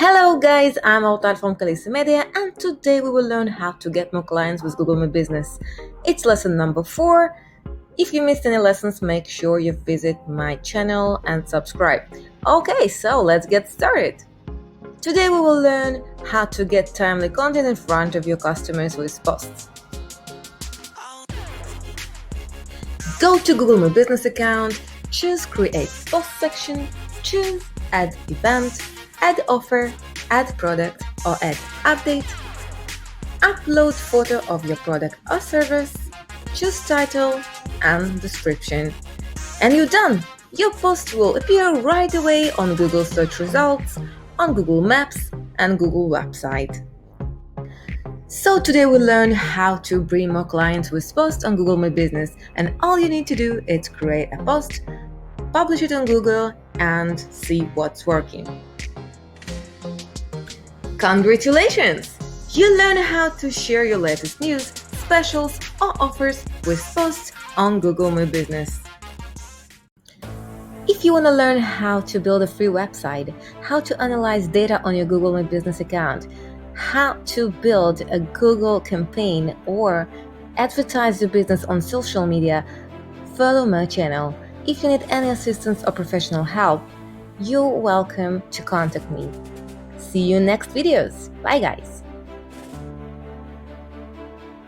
Hello guys, I'm Ortal from Khaleesi Media, and today we will learn how to get more clients with Google My Business. It's lesson number 4. If you missed any lessons, make sure you visit my channel and subscribe. Okay, so let's get started. Today we will learn how to get timely content in front of your customers with posts. Go to Google My Business account, choose Create Post section, choose Add Event, Add Offer, Add Product or Add Update, upload photo of your product or service, choose title and description, and you're done! Your post will appear right away on Google search results, on Google Maps and Google website. So today we'll learn how to bring more clients with posts on Google My Business, and all you need to do is create a post, publish it on Google and see what's working. Congratulations! You learned how to share your latest news, specials or offers with posts on Google My Business. If you want to learn how to build a free website, how to analyze data on your Google My Business account, how to build a Google campaign or advertise your business on social media, follow my channel. If you need any assistance or professional help, you're welcome to contact me. See you in next videos. Bye guys.